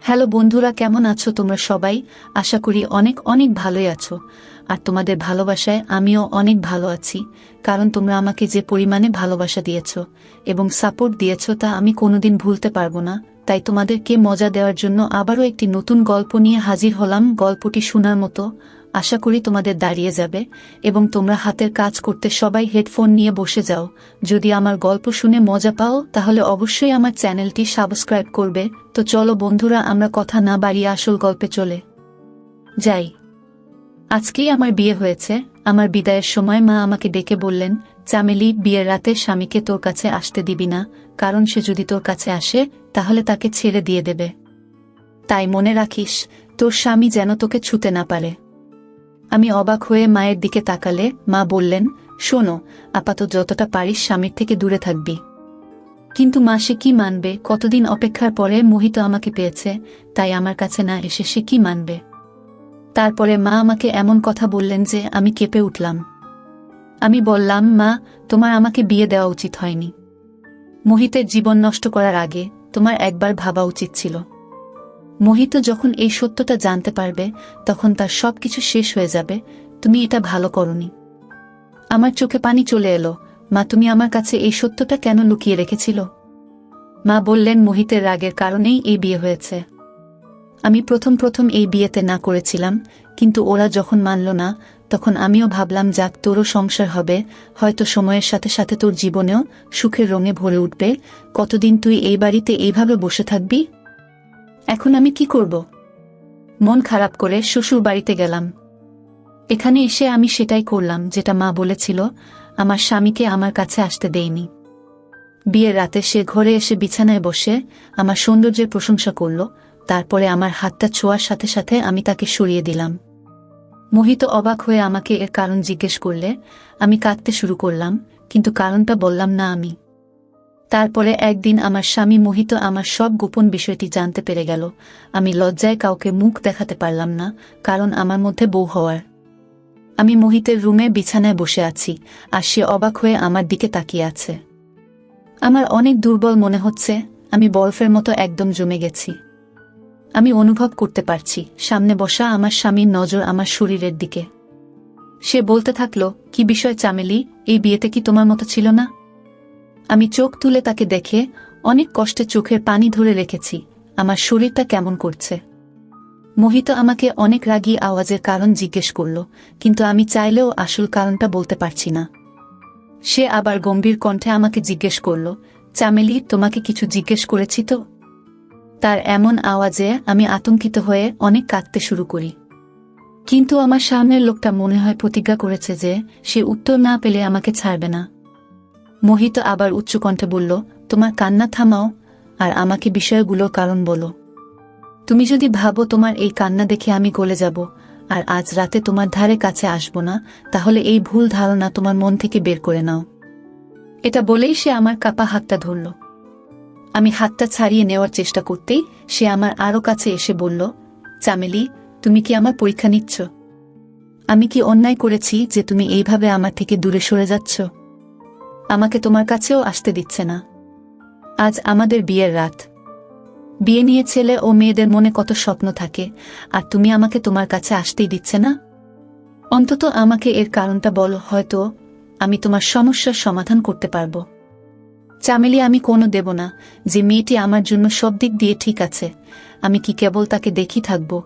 Hello বন্ধুরা, কেমন আছো তোমরা সবাই? আশা করি অনেক অনেক ভালোই আছো। আর তোমাদের ভালোবাসায় আমিও অনেক ভালো আছি, কারণ তোমরা আমাকে যে পরিমাণে ভালোবাসা দিয়েছো এবং সাপোর্ট দিয়েছো তা আমি কোনোদিন ভুলতে পারবো না। তাই তোমাদেরকে মজা দেওয়ার জন্য আবারও একটি নতুন গল্প নিয়ে হাজির হলাম। গল্পটি শোনার মতো, আশা করি তোমাদের দাঁড়িয়ে যাবে এবং তোমরা হাতের কাজ করতে সবাই হেডফোন নিয়ে বসে যাও। যদি আমার গল্প শুনে মজা পাও তাহলে অবশ্যই আমার চ্যানেলটি সাবস্ক্রাইব করবে। তো চলো বন্ধুরা, আমরা কথা না বাড়িয়ে আসল গল্পে চলে যাই। আজকেই আমার বিয়ে হয়েছে। আমার বিদায়ের সময় মা আমাকে ডেকে বললেন, চামেলি, বিয়ের রাতে স্বামীকে তোর কাছে আসতে দিবি না, কারণ সে যদি তোর কাছে আসে তাহলে তাকে ছেড়ে দিয়ে দেবে। তাই মনে রাখিস, তোর স্বামী যেন তোকে ছুতে না পারে। আমি অবাক হয়ে মায়ের দিকে তাকালে মা বললেন, শোনো, আপাতত যতটা পারিস স্বামীর থেকে দূরে থাকবি। কিন্তু মা, সে কি মানবে? কতদিন অপেক্ষার পরে মোহিত আমাকে পেয়েছে, তাই আমার কাছে না এসে সে কি মানবে? তারপরে মা আমাকে এমন কথা বললেন যে আমি কেঁপে উঠলাম। আমি বললাম, মা, তোমার আমাকে বিয়ে দেওয়া উচিত হয়নি। মোহিতের জীবন নষ্ট করার আগে তোমার একবার ভাবা উচিত ছিল। মোহিত যখন এই সত্যটা জানতে পারবে তখন তার সবকিছু শেষ হয়ে যাবে। তুমি এটা ভালো করনি। আমার চোখে পানি চলে এলো। মা, তুমি আমার কাছে এই সত্যটা কেন লুকিয়ে রেখেছিল? মা বললেন, মোহিতের রাগের কারণেই এই বিয়ে হয়েছে। আমি প্রথম এই বিয়েতে না করেছিলাম, কিন্তু ওরা যখন মানল না তখন আমিও ভাবলাম, যাক, তোরও সংসার হবে, হয়তো সময়ের সাথে সাথে তোর জীবনেও সুখের রঙে ভরে উঠবে। কতদিন তুই এই বাড়িতে এইভাবে বসে থাকবি? এখন আমি কি করব? মন খারাপ করে শ্বশুর বাড়িতে গেলাম। এখানে এসে আমি সেটাই করলাম যেটা মা বলেছিল। আমার স্বামীকে আমার কাছে আসতে দেইনি। বিয়ের রাতে সে ঘরে এসে বিছানায় বসে আমার সৌন্দর্যের প্রশংসা করল। তারপরে আমার হাতটা ছোঁয়ার সাথে সাথে আমি তাকে সরিয়ে দিলাম। মোহিত অবাক হয়ে আমাকে এর কারণ জিজ্ঞেস করলে আমি কাঁদতে শুরু করলাম, কিন্তু কারণটা বললাম না আমি। তারপরে একদিন আমার স্বামী মোহিত আমার সব গোপন বিষয়টি জানতে পেরে গেল। আমি লজ্জায় কাউকে মুখ দেখাতে পারলাম না, কারণ আমার মধ্যে বউ হওয়ার। আমি মোহিতের রুমে বিছানায় বসে আছি, আর সে অবাক হয়ে আমার দিকে তাকিয়ে আছে। আমার অনেক দুর্বল মনে হচ্ছে। আমি বরফের মতো একদম জমে গেছি। আমি অনুভব করতে পারছি সামনে বসা আমার স্বামীর নজর আমার শরীরের দিকে। সে বলতে থাকলো, কি বিষয় চামেলি, এই বিয়েতে কি তোমার মতো ছিল না? আমি চোখ তুলে তাকে দেখে অনেক কষ্টে চোখের পানি ধরে রেখেছি। আমার শরীরটা কেমন করছে। মোহিত আমাকে অনেক রাগী আওয়াজের কারণ জিজ্ঞেস করল, কিন্তু আমি চাইলেও আসল কারণটা বলতে পারছি না। সে আবার গম্ভীর কণ্ঠে আমাকে জিজ্ঞেস করল, চামেলি, তোমাকে কিছু জিজ্ঞেস করেছি তো? তার এমন আওয়াজে আমি আতঙ্কিত হয়ে অনেক কাঁদতে শুরু করি। কিন্তু আমার সামনের লোকটা মনে হয় প্রতিজ্ঞা করেছে যে সে উত্তর না পেলে আমাকে ছাড়বে না। মোহিত আবার উচ্চকণ্ঠে বলল, তোমার কান্না থামাও আর আমাকে বিষয়গুলোর কারণ বলো। তুমি যদি ভাবো তোমার এই কান্না দেখে আমি গলে যাব আর আজ রাতে তোমার ধারে কাছে আসব না, তাহলে এই ভুল ধারণা তোমার মন থেকে বের করে নাও। এটা বলেই সে আমার কাপা হাতটা ধরল। আমি হাতটা ছাড়িয়ে নেওয়ার চেষ্টা করতেই সে আমার আরো কাছে এসে বলল, চামেলি, তুমি কি আমার পরীক্ষা নিচ্ছ? আমি কি অন্যায় করেছি যে তুমি এইভাবে আমার থেকে দূরে সরে যাচ্ছ? আমাকে তোমার কাছেও আসতে দিচ্ছে না। আজ আমাদের বিয়ের রাত। বিয়ে নিয়ে ছেলে ও মেয়েদের মনে কত স্বপ্ন থাকে, আর তুমি আমাকে তোমার কাছে আসতেই দিচ্ছে না। অন্তত আমাকে এর কারণটা বলো, হয়তো আমি তোমার সমস্যার সমাধান করতে পারবো। চামেলি, আমি কোনো দেব না যে মেয়েটি আমার জন্য সব দিক দিয়ে ঠিক আছে। আমি কি কেবল তাকে দেখি থাকবো?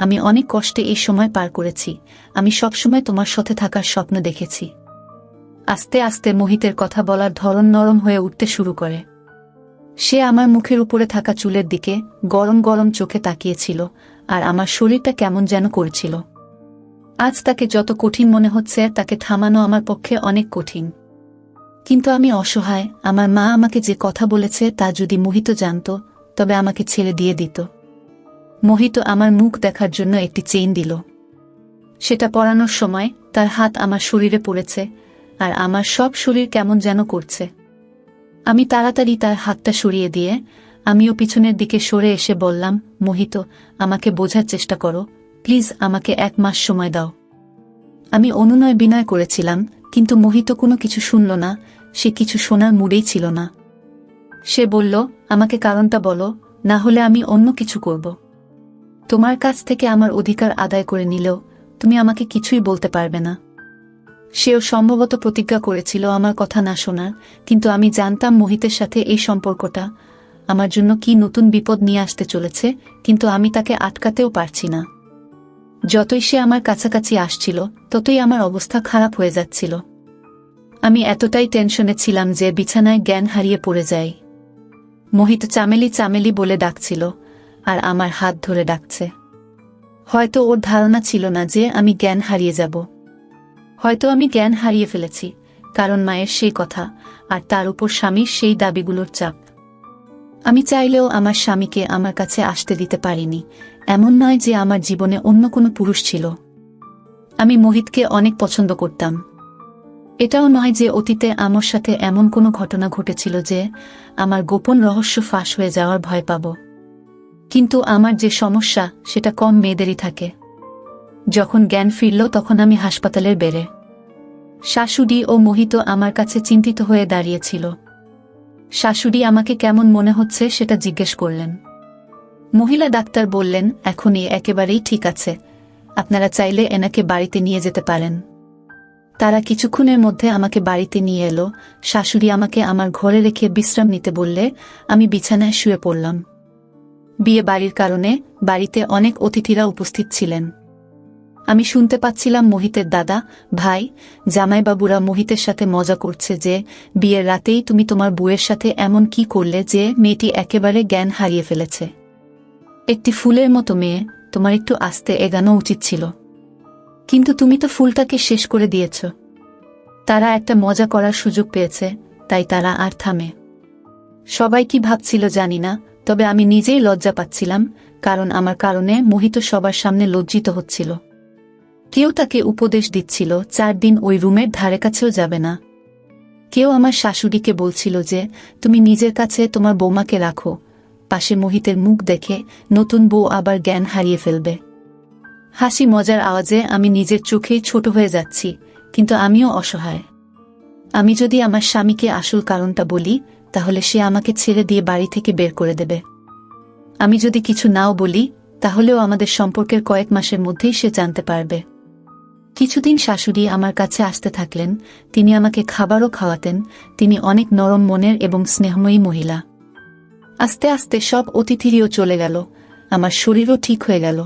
আমি অনেক কষ্টে এই সময় পার করেছি। আমি সবসময় তোমার সাথে থাকার স্বপ্ন দেখেছি। আস্তে আস্তে মোহিতের কথা বলার ধরন নরম হয়ে উঠতে শুরু করে। সে আমার মুখের উপরে থাকা চুলের দিকে গরম গরম চোখে তাকিয়েছিল, আর আমার শরীরটা কেমন যেন করছিল। আজ তাকে যত কঠিন মনে হচ্ছে, তাকে থামানো আমার পক্ষে অনেক কঠিন। কিন্তু আমি অসহায়। আমার মা আমাকে যে কথা বলেছে তা যদি মোহিত জানত, তবে আমাকে ছেড়ে দিয়ে দিত। মোহিত আমার মুখ দেখার জন্য একটি চেইন দিল। সেটা পরানোর সময় তার হাত আমার শরীরে পড়েছে, আর আমার সব শরীর কেমন যেন করছে। আমি তাড়াতাড়ি তার হাতটা সরিয়ে দিয়ে আমিও পিছনের দিকে সরে এসে বললাম, মোহিত, আমাকে বোঝার চেষ্টা করো, প্লিজ, আমাকে 1 মাস সময় দাও। আমি অনুনয় বিনয় করেছিলাম, কিন্তু মোহিত কোনো কিছু শুনল না। সে কিছু শোনার মুডেই ছিল না। সে বলল, আমাকে কারণটা বলো, না হলে আমি অন্য কিছু করব। তোমার কাছ থেকে আমার অধিকার আদায় করে নিলেও তুমি আমাকে কিছুই বলতে পারবে না। সেও সম্ভবত প্রতিজ্ঞা করেছিল আমার কথা না শোনার, কিন্তু আমি জানতাম মোহিতের সাথে এই সম্পর্কটা আমার জন্য কি নতুন বিপদ নিয়ে আসতে চলেছে, কিন্তু আমি তাকে আটকাতেও পারছি না। যতই সে আমার কাছাকাছি আসছিল ততই আমার অবস্থা খারাপ হয়ে যাচ্ছিল। আমি এতটাই টেনশনে ছিলাম যে বিছানায় জ্ঞান হারিয়ে পড়ে যাই। মোহিত চামেলি চামেলি বলে ডাকছিল, আর আমার হাত ধরে ডাকছে। হয়তো ওর ধারণা ছিল না যে আমি জ্ঞান হারিয়ে যাব। হয়তো আমি জ্ঞান হারিয়ে ফেলেছি, কারণ মায়ের সেই কথা আর তার উপর স্বামীর সেই দাবিগুলোর চাপ। আমি চাইলেও আমার স্বামীকে আমার কাছে আসতে দিতে পারিনি। এমন নয় যে আমার জীবনে অন্য কোনো পুরুষ ছিল। আমি মোহিতকে অনেক পছন্দ করতাম। এটাও নয় যে অতীতে আমার সাথে এমন কোনো ঘটনা ঘটেছিল যে আমার গোপন রহস্য ফাঁস হয়ে যাওয়ার ভয় পাব। কিন্তু আমার যে সমস্যা সেটা কম মেয়েদেরই থাকে। যখন জ্ঞান ফিরল তখন আমি হাসপাতালের বেড়ে। শাশুড়ি ও মোহিত আমার কাছে চিন্তিত হয়ে দাঁড়িয়েছিল। শাশুড়ি আমাকে কেমন মনে হচ্ছে সেটা জিজ্ঞেস করলেন। মহিলা ডাক্তার বললেন, এখনই একেবারেই ঠিক আছে, আপনারা চাইলে এনাকে বাড়িতে নিয়ে যেতে পারেন। তারা কিছুক্ষণের মধ্যে আমাকে বাড়িতে নিয়ে এলো। শাশুড়ি আমাকে আমার ঘরে রেখে বিশ্রাম নিতে বললে আমি বিছানায় শুয়ে পড়লাম। বিয়ে বাড়ির কারণে বাড়িতে অনেক অতিথিরা উপস্থিত ছিলেন। আমি শুনতে পাচ্ছিলাম মোহিতের দাদা, ভাই, জামাইবাবুরা মোহিতের সাথে মজা করছে যে বিয়ের রাতেই তুমি তোমার বউয়ের সাথে এমন কি করলে যে মেয়েটি একেবারে জ্ঞান হারিয়ে ফেলেছে। একটি ফুলের মতো মেয়ে, তোমার একটু আস্তে এগানো উচিত ছিল, কিন্তু তুমি তো ফুলটাকে শেষ করে দিয়েছ। তারা একটা মজা করার সুযোগ পেয়েছে, তাই তারা আর থামে। সবাই কি ভাবছিল জানি না, তবে আমি নিজেই লজ্জা পাচ্ছিলাম, কারণ আমার কারণে মোহিত সবার সামনে লজ্জিত হচ্ছিল। কেউ তাকে উপদেশ দিচ্ছিল 4 দিন ওই রুমের ধারে কাছেও যাবে না। কেউ আমার শাশুড়িকে বলছিল যে তুমি নিজের কাছে তোমার বৌমাকে রাখো, পাশে মোহিতের মুখ দেখে নতুন বউ আবার জ্ঞান হারিয়ে ফেলবে। হাসি মজার আওয়াজে আমি নিজের চোখেই ছোট হয়ে যাচ্ছি, কিন্তু আমিও অসহায়। আমি যদি আমার স্বামীকে আসল কারণটা বলি তাহলে সে আমাকে ছেড়ে দিয়ে বাড়ি থেকে বের করে দেবে। আমি যদি কিছু নাও বলি তাহলেও আমাদের সম্পর্কের কয়েক মাসের মধ্যেই সে জানতে পারবে। কিছুদিন শাশুড়ি আমার কাছে আসতে থাকলেন। তিনি আমাকে খাবারও খাওয়াতেন। তিনি অনেক নরম মনের এবং স্নেহময়ী মহিলা। আস্তে আস্তে সব অতিথিরিও চলে গেল, আমার শরীরও ঠিক হয়ে গেল।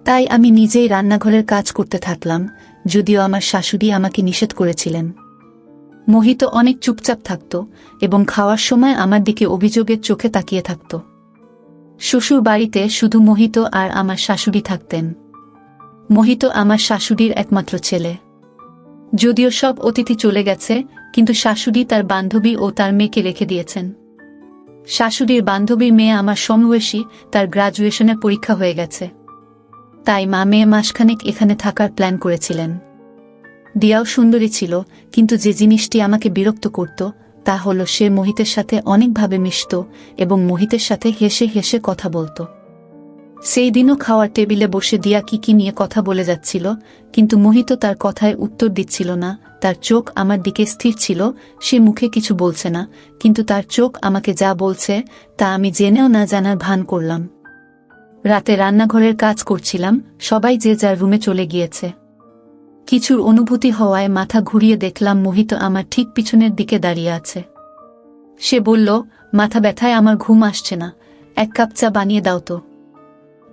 তাই আমি নিজেই রান্নাঘরের কাজ করতে থাকলাম, যদিও আমার শাশুড়ি আমাকে নিষেধ করেছিলেন। মোহিত অনেক চুপচাপ থাকত এবং খাওয়ার সময় আমার দিকে অভিযোগের চোখে তাকিয়ে থাকত। শ্বশুর বাড়িতে শুধু মোহিত আর আমার শাশুড়ি থাকতেন। মোহিত আমার শাশুড়ির একমাত্র ছেলে। যদিও সব অতিথি চলে গেছে, কিন্তু শাশুড়ি তার বান্ধবী ও তার মেয়েকে রেখে দিয়েছেন। শাশুড়ির বান্ধবীর মেয়ে আমার সমবয়সী, তার গ্রাজুয়েশনের পরীক্ষা হয়ে গেছে। তাই মা মেয়ে মাসখানেক এখানে থাকার প্ল্যান করেছিলেন। দিয়াও সুন্দরী ছিল, কিন্তু যে জিনিসটি আমাকে বিরক্ত করত তা হল সে মোহিতের সাথে অনেকভাবে মিশত এবং মোহিতের সাথে হেসে হেসে কথা বলত। সেই দিনও খাওয়ার টেবিলে বসে দিয়া কি নিয়ে কথা বলে যাচ্ছিল, কিন্তু মোহিত তার কথায় উত্তর দিচ্ছিল না। তার চোখ আমার দিকে স্থির ছিল। সে মুখে কিছু বলছে না, কিন্তু তার চোখ আমাকে যা বলছে তা আমি জেনেও না জানার ভান করলাম। রাতে রান্নাঘরের কাজ করছিলাম, সবাই যে যার রুমে চলে গিয়েছে। কিছুর অনুভূতি হওয়ায় মাথা ঘুরিয়ে দেখলাম মোহিত আমার ঠিক পিছনের দিকে দাঁড়িয়ে আছে। সে বলল, মাথা ব্যথায় আমার ঘুম আসছে না, 1 কাপ চা বানিয়ে দাও তো।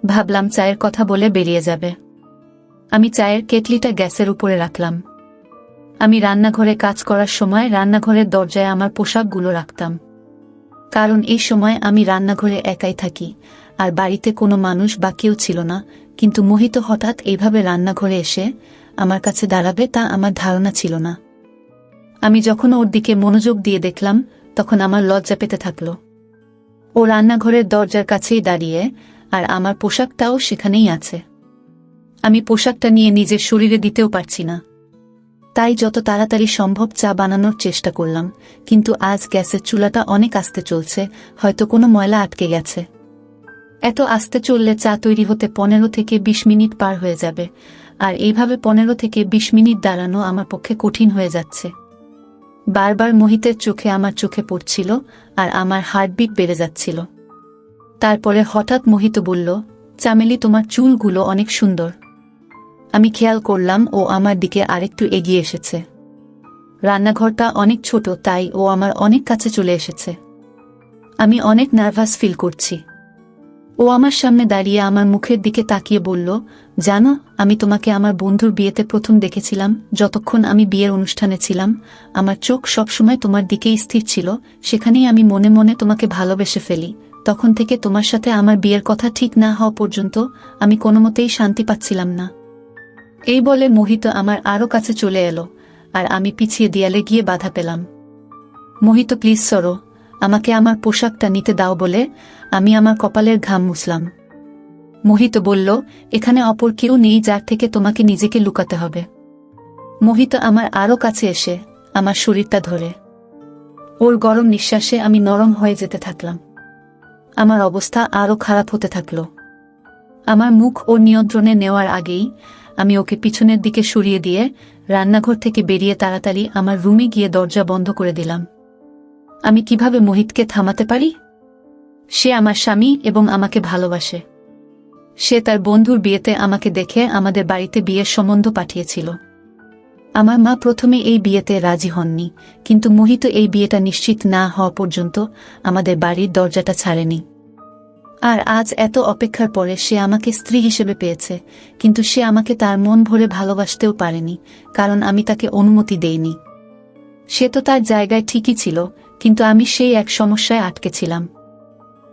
ভাবলাম চায়ের কথা বলে বেরিয়ে যাবে। আমি চায়ের কেটলিটা গ্যাসের উপরে রাখলাম। আমি রান্নাঘরে কাজ করার সময় রান্নাঘরের দরজায় আমার পোশাকগুলো রাখতাম, কারণ এই সময় আমি রান্নাঘরে একাই থাকি আর বাড়িতে কোনো মানুষ বা কেউ ছিল না। কিন্তু মোহিত হঠাৎ এইভাবে রান্নাঘরে এসে আমার কাছে দাঁড়াবে তা আমার ধারণা ছিল না। আমি যখন ওর দিকে মনোযোগ দিয়ে দেখলাম তখন আমার লজ্জা পেতে থাকলো। ও রান্নাঘরের দরজার কাছেই দাঁড়িয়ে, আর আমার পোশাকটাও সেখানেই আছে। আমি পোশাকটা নিয়ে নিজের শরীরে দিতেও পারছি না। তাই যত তাড়াতাড়ি সম্ভব চা বানানোর চেষ্টা করলাম, কিন্তু আজ গ্যাসের চুলাটা অনেক আস্তে চলছে, হয়তো কোনো ময়লা আটকে গেছে। এত আস্তে চললে চা তৈরি হতে 15 থেকে 20 মিনিট পার হয়ে যাবে, আর এইভাবে 15 থেকে 20 মিনিট দাঁড়ানো আমার পক্ষে কঠিন হয়ে যাচ্ছে। বারবার মোহিতের চোখে আমার চোখে পড়ছিল আর আমার হার্টবিট বেড়ে যাচ্ছিল। তারপরে হঠাৎ মোহিত বলল, চামেলি, তোমার চুলগুলো অনেক সুন্দর। আমি খেয়াল করলাম ও আমার দিকে আরেকটু এগিয়ে এসেছে। রান্নাঘরটা অনেক ছোট, তাই ও আমার অনেক কাছে চলে এসেছে। আমি অনেক নার্ভাস ফিল করছি। ও আমার সামনে দাঁড়িয়ে আমার মুখের দিকে তাকিয়ে বলল, জানো, আমি তোমাকে আমার বন্ধুর বিয়েতে প্রথম দেখেছিলাম। যতক্ষণ আমি বিয়ের অনুষ্ঠানে ছিলাম, আমার চোখ সবসময় তোমার দিকেই স্থির ছিল। সেখানেই আমি মনে মনে তোমাকে ভালোবেসে ফেলি। তখন থেকে তোমার সাথে আমার বিয়ের কথা ঠিক না হওয়া পর্যন্ত আমি কোনোমতেই শান্তি পাচ্ছিলাম না। এই বলে মোহিত আমার আরও কাছে চলে এলো, আর আমি পিছিয়ে দেয়ালে গিয়ে বাধা পেলাম। মোহিত, প্লিজ সরো, আমাকে আমার পোশাকটা নিতে দাও বলে আমি আমার কপালের ঘাম মুছলাম। মোহিত বলল, এখানে অপর কেউ নেই যার থেকে তোমাকে নিজেকে লুকাতে হবে। মোহিত আমার আরও কাছে এসে আমার শরীরটা ধরে। ওর গরম নিঃশ্বাসে আমি নরম হয়ে যেতে থাকলাম। আমার অবস্থা আরও খারাপ হতে থাকল। আমার মুখ ওর নিয়ন্ত্রণে নেওয়ার আগেই আমি ওকে পিছনের দিকে সরিয়ে দিয়ে রান্নাঘর থেকে বেরিয়ে তাড়াতাড়ি আমার রুমে গিয়ে দরজা বন্ধ করে দিলাম। আমি কিভাবে মোহিতকে থামাতে পারি? সে আমার স্বামী এবং আমাকে ভালোবাসে। সে তার বন্ধুর বিয়েতে আমাকে দেখে আমাদের বাড়িতে বিয়ের সম্বন্ধ পাঠিয়েছিল। আমার মা প্রথমে এই বিয়েতে রাজি হননি, কিন্তু মোহিত এই বিয়েটা নিশ্চিত না হওয়া পর্যন্ত আমাদের বাড়ির দরজাটা ছাড়েনি। আর আজ এত অপেক্ষার পরে সে আমাকে স্ত্রী হিসেবে পেয়েছে, কিন্তু সে আমাকে তার মন ভরে ভালোবাসতেও পারেনি, কারণ আমি তাকে অনুমতি দেইনি। সে তো তার জায়গায় ঠিকই ছিল, কিন্তু আমি সেই এক সমস্যায় আটকে ছিলাম।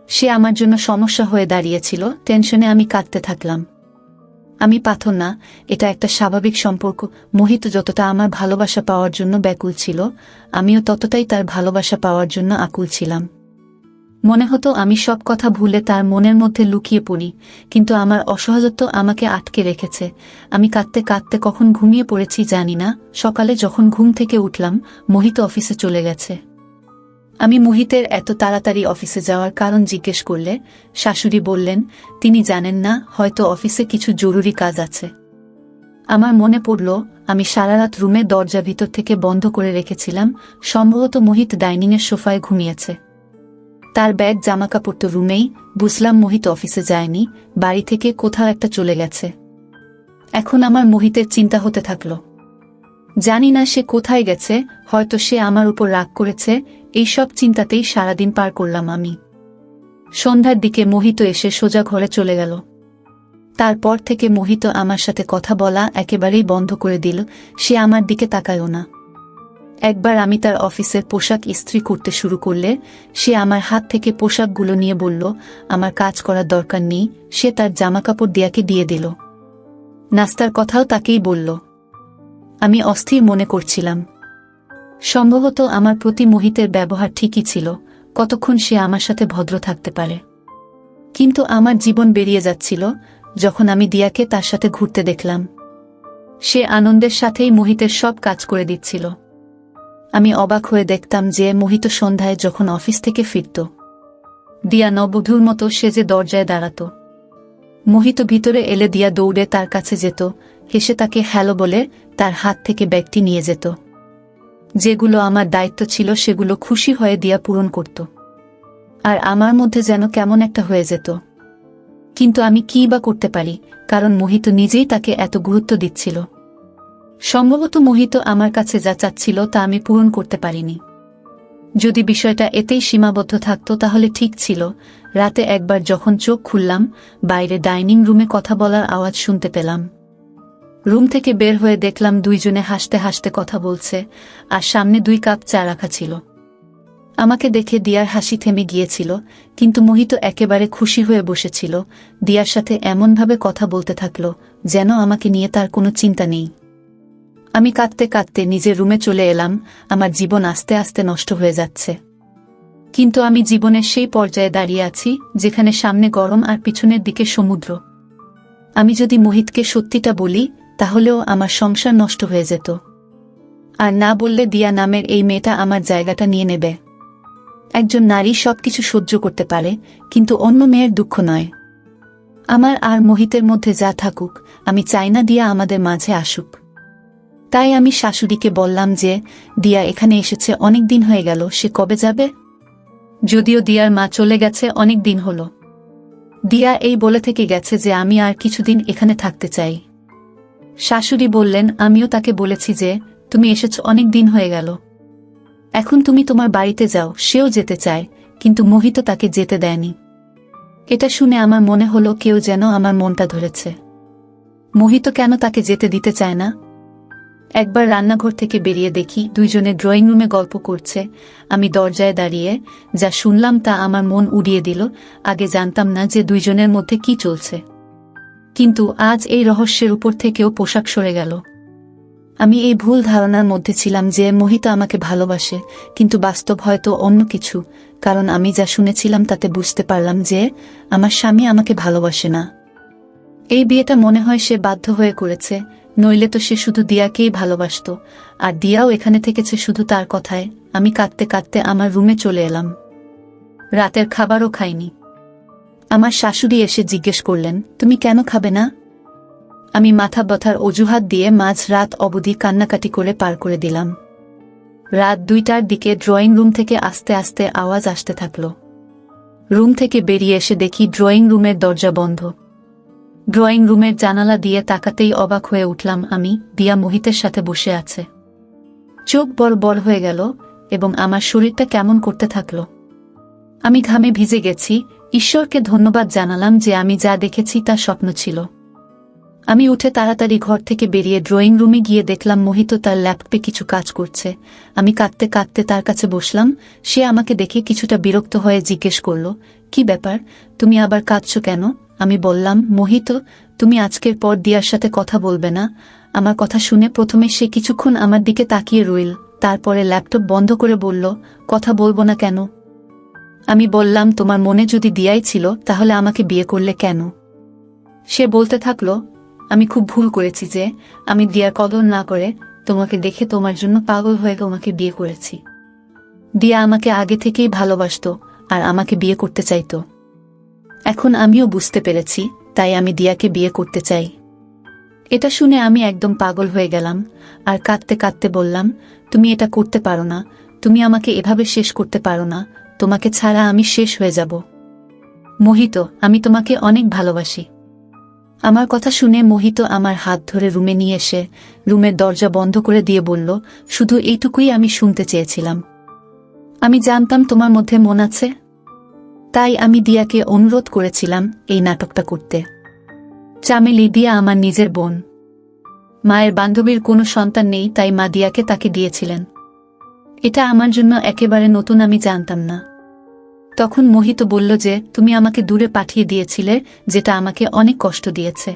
সে আমার জন্য সমস্যা হয়ে দাঁড়িয়েছিল। টেনশনে আমি কাঁদতে থাকলাম। আমি পাথর না, এটা একটা স্বাভাবিক সম্পর্ক। মোহিত যতটা আমার ভালোবাসা পাওয়ার জন্য ব্যাকুল ছিল, আমিও ততটাই তার ভালোবাসা পাওয়ার জন্য আকুল ছিলাম। মনে হতো আমি সব কথা ভুলে তার মনের মধ্যে লুকিয়ে পড়ি, কিন্তু আমার অসহজত্ব আমাকে আটকে রেখেছে। আমি কাঁদতে কাঁদতে কখন ঘুমিয়ে পড়েছি জানি না। সকালে যখন ঘুম থেকে উঠলাম, মোহিত অফিসে চলে গেছে। আমি মোহিতের এত তাড়াতাড়ি অফিসে যাওয়ার কারণ জিজ্ঞেস করলে শাশুড়ি বললেন, তিনি জানেন না, হয়তো অফিসে কিছু জরুরি কাজ আছে। আমার মনে পড়ল আমি সারা রাত রুমে দরজা ভিতর থেকে বন্ধ করে রেখেছিলাম। সম্ভবত মোহিত ডাইনিংয়ের সোফায় ঘুমিয়েছে। তার ব্যাগ জামাকাপড় তো রুমেই। বুঝলাম মোহিত অফিসে যায়নি, বাড়ি থেকে কোথাও একটা চলে গেছে। এখন আমার মোহিতের চিন্তা হতে থাকল। জানি না সে কোথায় গেছে, হয়তো সে আমার উপর রাগ করেছে। এইসব চিন্তাতেই সারাদিন পার করলাম আমি। সন্ধ্যার দিকে মোহিত এসে সোজা ঘরে চলে গেল। তারপর থেকে মোহিত আমার সাথে কথা বলা একেবারেই বন্ধ করে দিল। সে আমার দিকে তাকায়ও না। একবার আমি তার অফিসের পোশাক ইস্ত্রি করতে শুরু করলে সে আমার হাত থেকে পোশাকগুলো নিয়ে বলল, আমার কাজ করার দরকার নেই। সে তার জামাকাপড় দিয়াকে দিয়ে দিল। নাস্তার কথাও তাকেই বলল। আমি অস্থির মনে করছিলাম। সম্ভবত আমার প্রতি মোহিতের ব্যবহার ঠিকই ছিল। কতক্ষণ সে আমার সাথে ভদ্র থাকতে পারে? কিন্তু আমার জীবন বেরিয়ে যাচ্ছিল যখন আমি দিয়াকে তার সাথে ঘুরতে দেখলাম। সে আনন্দের সাথেই মোহিতের সব কাজ করে দিচ্ছিল। আমি অবাক হয়ে দেখতাম যে মোহিত সন্ধ্যায় যখন অফিস থেকে ফিরত, দিয়া নববধূর মতো সেজে দরজায় দাঁড়াত। মোহিত ভিতরে এলে দিয়া দৌড়ে তার কাছে যেত, হেসে তাকে হ্যালো বলে তার হাত থেকে ব্যাগটি নিয়ে যেত। যেগুলো আমার দায়িত্ব ছিল সেগুলো খুশি হয়ে দিয়া পূরণ করত। আর আমার মধ্যে যেন কেমন একটা হয়ে যেত। কিন্তু আমি কী বা করতে পারি, কারণ মোহিত নিজেই তাকে এত গুরুত্ব দিচ্ছিল। সম্ভবত মোহিত আমার কাছে যা চাচ্ছিল তা আমি পূরণ করতে পারিনি। যদি বিষয়টা এতেই সীমাবদ্ধ থাকত তাহলে ঠিক ছিল। রাতে একবার যখন চোখ খুললাম, বাইরে ডাইনিং রুমে কথা বলার আওয়াজ শুনতে পেলাম। রুম থেকে বের হয়ে দেখলাম দুইজনে হাসতে হাসতে কথা বলছে, আর সামনে 2 কাপ চা রাখা ছিল। আমাকে দেখে দিয়ার হাসি থেমে গিয়েছিল, কিন্তু মোহিত একেবারে খুশি হয়ে বসেছিল। দিয়ার সাথে এমনভাবে কথা বলতে থাকল যেন আমাকে নিয়ে তার কোনো চিন্তা নেই। আমি কাঁদতে কাঁদতে নিজের রুমে চলে এলাম। আমার জীবন আস্তে আস্তে নষ্ট হয়ে যাচ্ছে। কিন্তু আমি জীবনের সেই পর্যায়ে দাঁড়িয়ে আছি যেখানে সামনে গরম আর পিছনের দিকে সমুদ্র। আমি যদি মোহিতকে সত্যিটা বলি তাহলেও আমার সংসার নষ্ট হয়ে যেত। আর না বললে দিয়া নামের এই মেয়েটা আমার জায়গাটা নিয়ে নেবে। একজন নারী সবকিছু সহ্য করতে পারে, কিন্তু অন্য মেয়ের দুঃখ নয়। আমার আর মোহিতের মধ্যে যা থাকুক, আমি চাই না দিয়া আমাদের মাঝে আসুক। তাই আমি শাশুড়িকে বললাম যে দিয়া এখানে এসেছে অনেক দিন হয়ে গেল, সে কবে যাবে? যদিও দিয়ার মা চলে গেছে অনেক দিন হলো। দিয়া এই বলে থেকে গেছে যে আমি আর কিছুদিন এখানে থাকতে চাই। শাশুড়ি বললেন, আমিও তাকে বলেছি যে তুমি এসেছ অনেক দিন হয়ে গেল, এখন তুমি তোমার বাড়িতে যাও। সেও যেতে চায়, কিন্তু মোহিত তাকে যেতে দেয়নি। এটা শুনে আমার মনে হলো কেউ যেন আমার মনটা ধরেছে। মোহিত কেন তাকে যেতে দিতে চায় না? একবার রান্নাঘর থেকে বেরিয়ে দেখি দুইজনে ড্রয়িং রুমে গল্প করছে। আমি দরজায় দাঁড়িয়ে যা শুনলাম তা আমার মন উড়িয়ে দিল। আগে জানতাম না যে দুইজনের মধ্যে কি চলছে, কিন্তু আজ এই রহস্যের উপর থেকেও পোশাক সরে গেল। আমি এই ভুল ধারণার মধ্যে ছিলাম যে মোহিত আমাকে ভালোবাসে, কিন্তু বাস্তব হয়তো অন্য কিছু। কারণ আমি যা শুনেছিলাম তাতে বুঝতে পারলাম যে আমার স্বামী আমাকে ভালোবাসে না। এই বিয়েটা মনে হয় সে বাধ্য হয়ে করেছে, নইলে তো সে শুধু দিয়াকেই ভালোবাসত। আর দিয়াও এখানে থেকেছে শুধু তার কথায়। আমি কাঁদতে কাঁদতে আমার রুমে চলে এলাম। রাতের খাবারও খাইনি। আমার শাশুড়ি এসে জিজ্ঞেস করলেন, তুমি কেন খাবে না? আমি মাথা ব্যথার অজুহাত দিয়ে মাঝ রাত অবধি কান্নাকাটি করে পার করে দিলাম। রাত 2টার দিকে ড্রয়িং রুম থেকে আস্তে আস্তে আওয়াজ আসতে থাকল। রুম থেকে বেরিয়ে এসে দেখি ড্রয়িং রুমের দরজা বন্ধ। ড্রয়িং রুমের জানালা দিয়ে তাকাতেই অবাক হয়ে উঠলাম আমি। দিয়া মোহিতের সাথে বসে আছে। চোখ বড় বড় হয়ে গেল এবং আমার শরীরটা কেমন করতে থাকল। আমি ঘামে ভিজে গেছি। ঈশ্বরকে ধন্যবাদ জানালাম যে আমি যা দেখেছি তা স্বপ্ন ছিল। আমি উঠে তাড়াতাড়ি ঘর থেকে বেরিয়ে ড্রয়িং রুমে গিয়ে দেখলাম মোহিত তার ল্যাপটপে কিছু কাজ করছে। আমি কাঁদতে কাঁদতে তার কাছে বসলাম। সে আমাকে দেখে কিছুটা বিরক্ত হয়ে জিজ্ঞেস করল, কি ব্যাপার, তুমি আবার কাঁদছো কেন? আমি বললাম, মোহিত, তুমি আজকের পর দিয়ার সাথে কথা বলবে না। আমার কথা শুনে প্রথমে সে কিছুক্ষণ আমার দিকে তাকিয়ে রইল, তারপরে ল্যাপটপ বন্ধ করে বলল, কথা বলবো না কেন? আমি বললাম, তোমার মনে যদি দিয়াই ছিল তাহলে আমাকে বিয়ে করলে কেন? সে বলতে থাকলো, আমি খুব ভুল করেছি যে আমি দিয়ার কদর না করে তোমাকে দেখে তোমার জন্য পাগল হয়ে তোমাকে বিয়ে করেছি। দিয়া আমাকে আগে থেকেই ভালোবাসতো আর আমাকে বিয়ে করতে চাইতো। এখন আমিও বুঝতে পেরেছি, তাই আমি দিয়াকে বিয়ে করতে চাই। এটা শুনে আমি একদম পাগল হয়ে গেলাম আর কাঁদতে কাঁদতে বললাম, তুমি এটা করতে পারো না, তুমি আমাকে এভাবে শেষ করতে পারো না, তোমাকে ছাড়া আমি শেষ হয়ে যাব। মোহিত, আমি তোমাকে অনেক ভালোবাসি। আমার কথা শুনে মোহিত আমার হাত ধরে রুমে নিয়ে এসে রুমের দরজা বন্ধ করে দিয়ে বলল, শুধু এইটুকুই আমি শুনতে চেয়েছিলাম। আমি জানতাম তোমার মধ্যে মন আছে, তাই আমি দিয়াকে অনুরোধ করেছিলাম এই নাটকটা করতে। চামেলি, দিয়া আমার নিজের বোন। মায়ের বান্ধবীর কোনো সন্তান নেই, তাই মা দিয়াকে তাকে দিয়েছিলেন। এটা আমার জন্য একেবারে নতুন, আমি জানতাম না। তখন মোহিত বলল যে তুমি আমাকে দূরে পাঠিয়ে দিয়েছিলে, যেটা আমাকে অনেক কষ্ট দিয়েছে।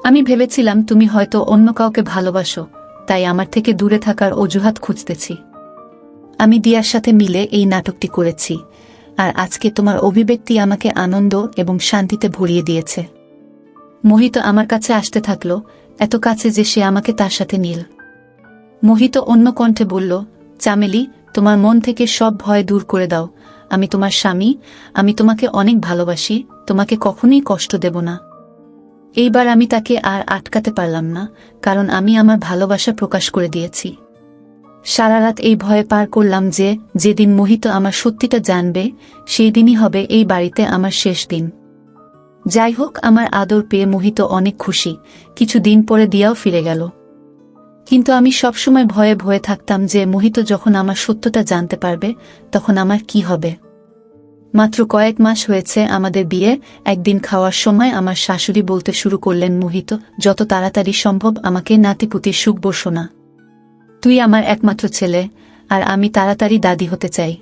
আমি ভেবেছিলাম তুমি হয়তো অন্য কাউকে ভালোবাসো, তাই আমার থেকে দূরে থাকার অজুহাত খুঁজতেছি। আমি দিয়ার সাথে মিলে এই নাটকটি করেছি, আর আজকে তোমার অভিব্যক্তি আমাকে আনন্দ এবং শান্তিতে ভরিয়ে দিয়েছে। মোহিত আমার কাছে আসতে থাকলো, এত কাছে যে সে আমাকে তার সাথে নিল। মোহিত অন্য কণ্ঠে বলল, চামেলি, তোমার মন থেকে সব ভয় দূর করে দাও। আমি তোমার স্বামী, আমি তোমাকে অনেক ভালোবাসি, তোমাকে কখনোই কষ্ট দেব না। এইবার আমি তাকে আর আটকাতে পারলাম না, কারণ আমি আমার ভালোবাসা প্রকাশ করে দিয়েছি। সারা রাত এই ভয়ে পার করলাম যে যেদিন মোহিত আমার সত্যিটা জানবে সেই দিনই হবে এই বাড়িতে আমার শেষ দিন। যাই হোক, আমার আদর পেয়ে মোহিত অনেক খুশি। কিছু দিন পরে দিয়াও ফিরে গেল, কিন্তু আমি সবসময় ভয়ে ভয়ে থাকতাম যে মোহিত যখন আমার সত্যটা জানতে পারবে তখন আমার কি হবে। মাত্র কয়েক মাস হয়েছে আমাদের বিয়ে। একদিন খাওয়ার সময় আমার শাশুড়ি বলতে শুরু করলেন, মোহিত, যত তাড়াতাড়ি সম্ভব আমাকে নাতিপুতির সুখ বসো না। তুই আমার একমাত্র ছেলে, আর আমি তাড়াতাড়ি দাদি হতে চাই।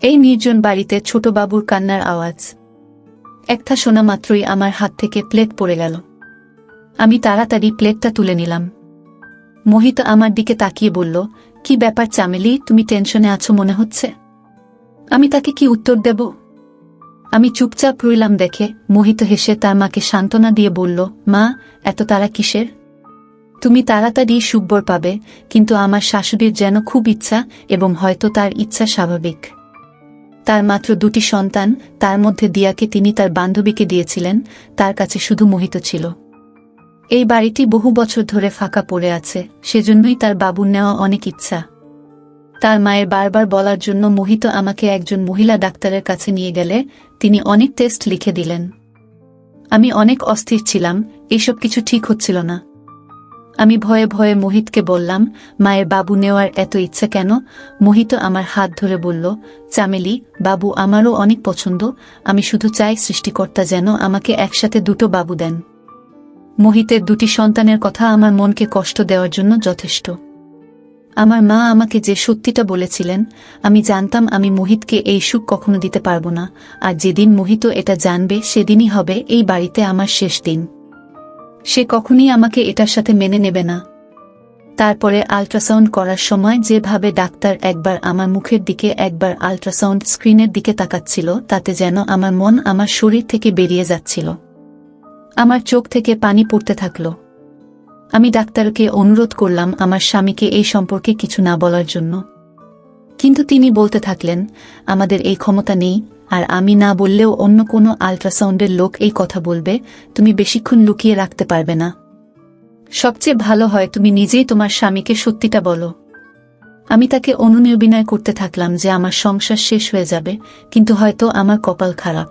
এই নির্জন বাড়িতে ছোট বাবুর কান্নার আওয়াজ একটা শোনা মাত্রই আমার হাত থেকে প্লেট পড়ে গেল। আমি তাড়াতাড়ি প্লেটটা তুলে নিলাম। মোহিত আমার দিকে তাকিয়ে বলল, কি ব্যাপার চামেলি, তুমি টেনশনে আছো মনে হচ্ছে। আমি তাকে কি উত্তর দেব? আমি চুপচাপ রইলাম দেখে মোহিত হেসে তার মাকে সান্ত্বনা দিয়ে বলল, মা, এত তাড়া কিসের? তুমি তাড়াতাড়ি সুখবর পাবে, কিন্তু আমার শাশুড়ির যেন খুব ইচ্ছা, এবং হয়তো তার ইচ্ছা স্বাভাবিক। তার মাত্র 2টি সন্তান, তার মধ্যে দিয়াকে তিনি তার বান্ধবীকে দিয়েছিলেন, তার কাছে শুধু মোহিত ছিল। এই বাড়িটি বহু বছর ধরে ফাঁকা পড়ে আছে, সেজন্যই তার বাবুর নেওয়া অনেক ইচ্ছা। তার মায়ের বারবার বলার জন্য মোহিত আমাকে একজন মহিলা ডাক্তারের কাছে নিয়ে গেলে তিনি অনেক টেস্ট লিখে দিলেন। আমি অনেক অস্থির ছিলাম, এসব কিছু ঠিক হচ্ছিল না। আমি ভয়ে ভয়ে মোহিতকে বললাম, মায়ের বাবু নেওয়ার এত ইচ্ছা কেন? মোহিত আমার হাত ধরে বলল, চামেলি, বাবু আমারও অনেক পছন্দ, আমি শুধু চাই সৃষ্টিকর্তা যেন আমাকে একসাথে দুটো বাবু দেন। মোহিতের দুটি সন্তানের কথা আমার মনকে কষ্ট দেওয়ার জন্য যথেষ্ট। আমার মা আমাকে যে সত্যিটা বলেছিলেন, আমি জানতাম আমি মোহিতকে এই সুখ কখনো দিতে পারবো না, আর যেদিন মোহিত এটা জানবে সেদিনই হবে এই বাড়িতে আমার শেষ দিন। সে কখনই আমাকে এটার সাথে মেনে নেবে না। তারপরে আল্ট্রাসাউন্ড করার সময় যেভাবে ডাক্তার একবার আমার মুখের দিকে একবার আল্ট্রাসাউন্ড স্ক্রিনের দিকে তাকাচ্ছিল, তাতে যেন আমার মন আমার শরীর থেকে বেরিয়ে যাচ্ছিল। আমার চোখ থেকে পানি পড়তে থাকল। আমি ডাক্তারকে অনুরোধ করলাম আমার স্বামীকে এই সম্পর্কে কিছু না বলার জন্য, কিন্তু তিনি বলতে থাকলেন, আমাদের এই ক্ষমতা নেই, আর আমি না বললেও অন্য কোনো আল্ট্রাসাউন্ডের লোক এই কথা বলবে, তুমি বেশিক্ষণ লুকিয়ে রাখতে পারবে না। সবচেয়ে ভালো হয় তুমি নিজেই তোমার স্বামীকে সত্যিটা বলো। আমি তাকে অনুনির্বিনয় করতে থাকলাম যে আমার সংসার শেষ হয়ে যাবে, কিন্তু হয়তো আমার কপাল খারাপ।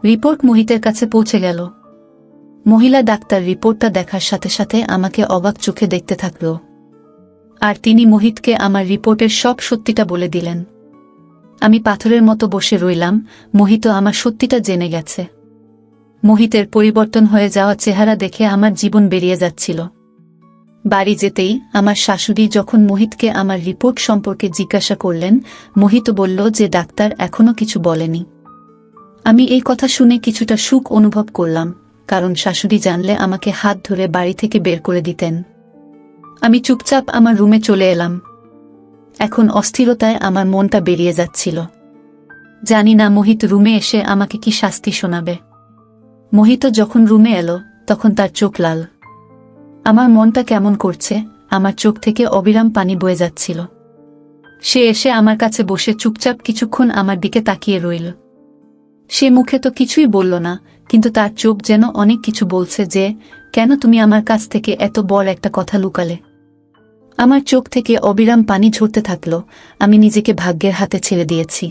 রিপোর্ট মোহিতের কাছে পৌঁছে গেল। মহিলা ডাক্তার রিপোর্টটা দেখার সাথে সাথে আমাকে অবাক চোখে দেখতে থাকল, আর তিনি মোহিতকে আমার রিপোর্টের সব সত্যিটা বলে দিলেন। আমি পাথরের মতো বসে রইলাম, মোহিত আমার সত্যিটা জেনে গেছে। মোহিতের পরিবর্তন হয়ে যাওয়া চেহারা দেখে আমার জীবন বেরিয়ে যাচ্ছিল। বাড়ি যেতেই আমার শাশুড়ি যখন মোহিতকে আমার রিপোর্ট সম্পর্কে জিজ্ঞাসা করলেন, মোহিত বলল যে ডাক্তার এখনো কিছু বলেনি। আমি এই কথা শুনে কিছুটা সুখ অনুভব করলাম, কারণ শাশুড়ি জানলে আমাকে হাত ধরে বাড়ি থেকে বের করে দিতেন। আমি চুপচাপ আমার রুমে চলে এলাম। এখন অস্থিরতায় আমার মনটা বেরিয়ে যাচ্ছিল। জানি না মোহিত রুমে এসে আমাকে কি শাস্তি শোনাবে। মোহিত যখন রুমে এলো তখন তার চোখ লাল। আমার মনটা কেমন করছে, আমার চোখ থেকে অবিরাম পানি বয়ে যাচ্ছিল। সে এসে আমার কাছে বসে চুপচাপ কিছুক্ষণ আমার দিকে তাকিয়ে রইল। সে মুখে তো কিছুই বলল না, কিন্তু তার চোখ যেন অনেক কিছু বলছে, যে কেন তুমি আমার কাছ থেকে এত বড় একটা কথা লুকালে। আমার চোখ থেকে অবিরাম পানি ঝরতে থাকলো। আমি নিজেকে ভাগ্যের হাতে ছেড়ে দিয়েছি।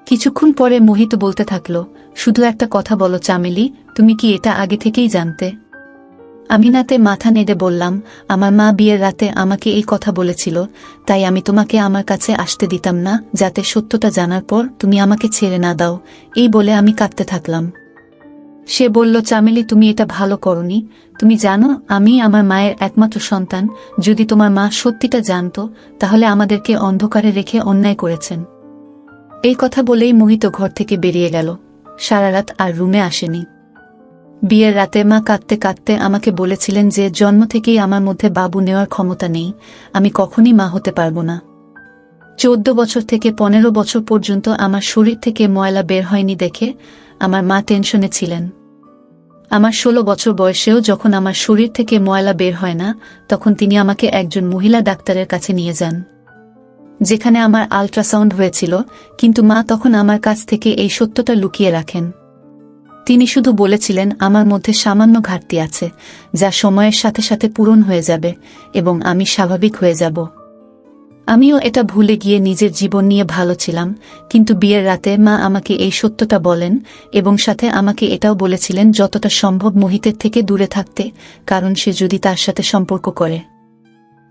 কিছুক্ষণ পরে মোহিত বলতে থাকলো, শুধু একটা কথা বলো চামেলি, তুমি কি এটা আগে থেকেই জানতে? আমি নাতে মাথা নেড়ে বললাম, আমার মা বিয়ের রাতে আমাকে এই কথা বলেছিল, তাই আমি তোমাকে আমার কাছে আসতে দিতাম না, যাতে সত্যটা জানার পর তুমি আমাকে ছেড়ে না দাও। এই বলে আমি কাঁদতে থাকলাম। সে বলল, চামেলি তুমি এটা ভালো করনি। তুমি জানো আমি আমার মায়ের একমাত্র সন্তান। যদি তোমার মা সত্যিটা জানতো তাহলে আমাদেরকে অন্ধকারে রেখে অন্যায় করেছেন। এই কথা বলেই মোহিত ঘর থেকে বেরিয়ে গেল। সারা রাত আর রুমে আসেনি। বিয়ের রাতে মা কাঁদতে কাঁদতে আমাকে বলেছিলেন যে জন্ম থেকেই আমার মধ্যে বাবু নেওয়ার ক্ষমতা নেই, আমি কখনই মা হতে পারবো না। 14 বছর থেকে 15 বছর পর্যন্ত আমার শরীর থেকে ময়লা বের হয়নি দেখে আমার মা টেনশনে ছিলেন। আমার 16 বছর বয়সেও যখন আমার শরীর থেকে ময়লা বের হয় না, তখন তিনি আমাকে একজন মহিলা ডাক্তারের কাছে নিয়ে যান, যেখানে আমার আল্ট্রাসাউন্ড হয়েছিল, কিন্তু মা তখন আমার কাছ থেকে এই সত্যটা লুকিয়ে রাখেন। তিনি শুধু বলেছিলেন আমার মধ্যে সামান্য ঘাটতি আছে, যা সময়ের সাথে সাথে পূরণ হয়ে যাবে এবং আমি স্বাভাবিক হয়ে যাব। আমিও এটা ভুলে গিয়ে নিজের জীবন নিয়ে ভালো ছিলাম, কিন্তু বিয়ের রাতে মা আমাকে এই সত্যটা বলেন এবং সাথে আমাকে এটাও বলেছিলেন যতটা সম্ভব মোহিতের থেকে দূরে থাকতে, কারণ সে যদি তার সাথে সম্পর্ক করে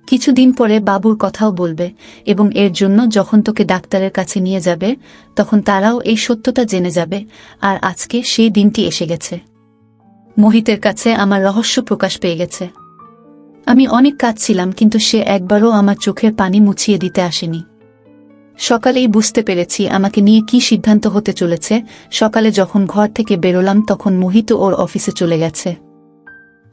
কিছুদিন পরে বাবুর কথাও বলবে, এবং এর জন্য যখন তোকে ডাক্তারের কাছে নিয়ে যাবে তখন তারাও এই সত্যটা জেনে যাবে। আর আজকে সেই দিনটি এসে গেছে। মোহিতের কাছে আমার রহস্য প্রকাশ পেয়ে গেছে। আমি অনেক কাঁদছিলাম, কিন্তু সে একবারও আমার চোখের পানি মুছিয়ে দিতে আসেনি। সকালেই বুঝতে পেরেছি আমাকে নিয়ে কি সিদ্ধান্ত হতে চলেছে। সকালে যখন ঘর থেকে বেরোলাম তখন মোহিত ওর অফিসে চলে গেছে।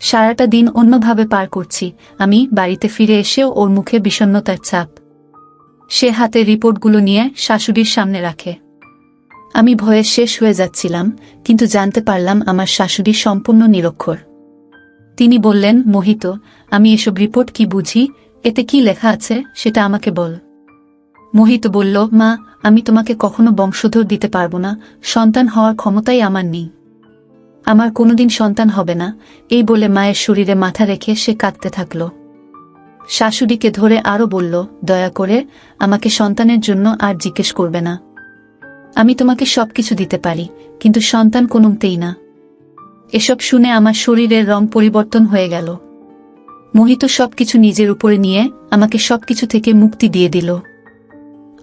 সারাটা দিন অন্যভাবে পার করছি। আমি বাড়িতে ফিরে এসেও ওর মুখে বিষণ্ণতার ছাপ। সে হাতে রিপোর্টগুলো নিয়ে শাশুড়ির সামনে রাখে। আমি ভয়ে শেষ হয়ে যাচ্ছিলাম, কিন্তু জানতে পারলাম আমার শাশুড়ি সম্পূর্ণ নিরক্ষর। তিনি বললেন, মোহিত, আমি এসব রিপোর্ট কি বুঝি, এতে কি লেখা আছে সেটা আমাকে বল। মোহিত বলল, মা, আমি তোমাকে কখনো বংশধর দিতে পারবো না, সন্তান হওয়ার ক্ষমতাই আমার নেই, আমার কোনোদিন সন্তান হবে না। এই বলে মায়ের শরীরে মাথা রেখে সে কাঁদতে থাকল। শাশুড়িকে ধরে আরো বলল, দয়া করে আমাকে সন্তানের জন্য আর জিজ্ঞেস করবে না। আমি তোমাকে সবকিছু দিতে পারি, কিন্তু সন্তান কোনোমতেই না। এসব শুনে আমার শরীরের রং পরিবর্তন হয়ে গেল। মোহিত সবকিছু নিজের উপরে নিয়ে আমাকে সবকিছু থেকে মুক্তি দিয়ে দিল।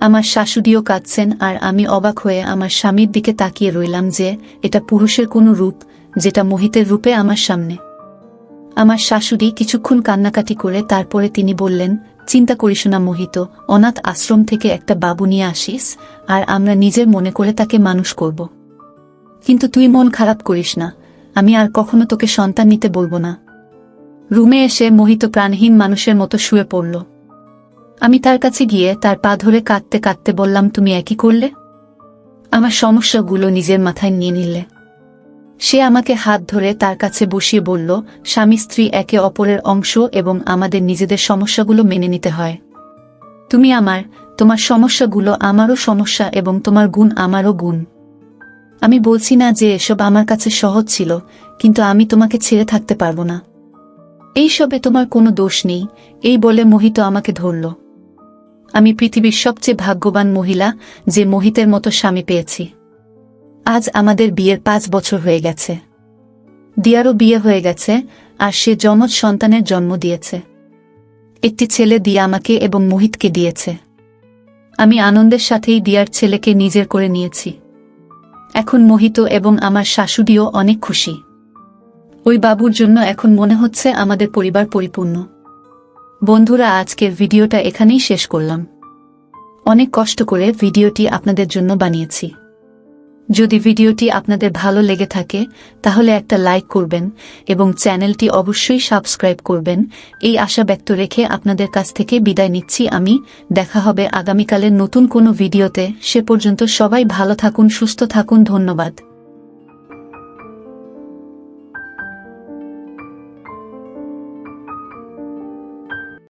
আমার শাশুড়িও কাঁদছেন, আর আমি অবাক হয়ে আমার স্বামীর দিকে তাকিয়ে রইলাম যে এটা পুরুষের কোনো রূপ, যেটা মোহিতের রূপে আমার সামনে। আমার শাশুড়ি কিছুক্ষণ কান্নাকাটি করে তারপরে তিনি বললেন, চিন্তা করিস না মোহিত, অনাথ আশ্রম থেকে একটা বাবু নিয়ে আসিস, আর আমরা নিজের মনে করে তাকে মানুষ করব। কিন্তু তুই মন খারাপ করিস না, আমি আর কখনো তোকে সন্তান নিতে বলবো না। রুমে এসে মোহিত প্রাণহীন মানুষের মতো শুয়ে পড়ল। আমি তার কাছে গিয়ে তার পা ধরে কাঁদতে কাঁদতে বললাম, তুমি একই করলে? আমার সমস্যাগুলো নিজের মাথায় নিয়ে নিলে। সে আমাকে হাত ধরে তার কাছে বসিয়ে বলল, স্বামী স্ত্রী একে অপরের অংশ এবং আমাদের নিজেদের সমস্যাগুলো মেনে নিতে হয়। তুমি তোমার সমস্যাগুলো আমারও সমস্যা এবং তোমার গুণ আমারও গুণ। আমি বলছি না যে এসব আমার কাছে সহজ ছিল, কিন্তু আমি তোমাকে ছেড়ে থাকতে পারবো না। এইসবে তোমার কোনো দোষ নেই, এই বলে মোহিত আমাকে ধরল। আমি পৃথিবীর সবচেয়ে ভাগ্যবান মহিলা যে মোহিতের মতো স্বামী পেয়েছি। আজ আমাদের বিয়ের 5 বছর হয়ে গেছে। দিয়ারও বিয়ে হয়ে গেছে, আর সে যমজ সন্তানের জন্ম দিয়েছে। একটি ছেলে দিয়া আমাকে এবং মোহিতকে দিয়েছে। আমি আনন্দের সাথেই দিয়ার ছেলেকে নিজের করে নিয়েছি। এখন মোহিত এবং আমার শাশুড়িও অনেক খুশি। ওই বাবুর জন্য এখন মনে হচ্ছে আমাদের পরিবার পরিপূর্ণ। বন্ধুরা, আজকের ভিডিওটা এখানেই শেষ করলাম। অনেক কষ্ট করে ভিডিওটি আপনাদের জন্য বানিয়েছি। যদি ভিডিওটি আপনাদের ভালো লেগে থাকে তাহলে একটা লাইক করবেন এবং চ্যানেলটি অবশ্যই সাবস্ক্রাইব করবেন, এই আশা ব্যক্ত রেখে আপনাদের কাছ থেকে বিদায় নিচ্ছি আমি। দেখা হবে আগামীকালের নতুন কোনো ভিডিওতে। সে পর্যন্ত সবাই ভালো থাকুন, সুস্থ থাকুন। ধন্যবাদ।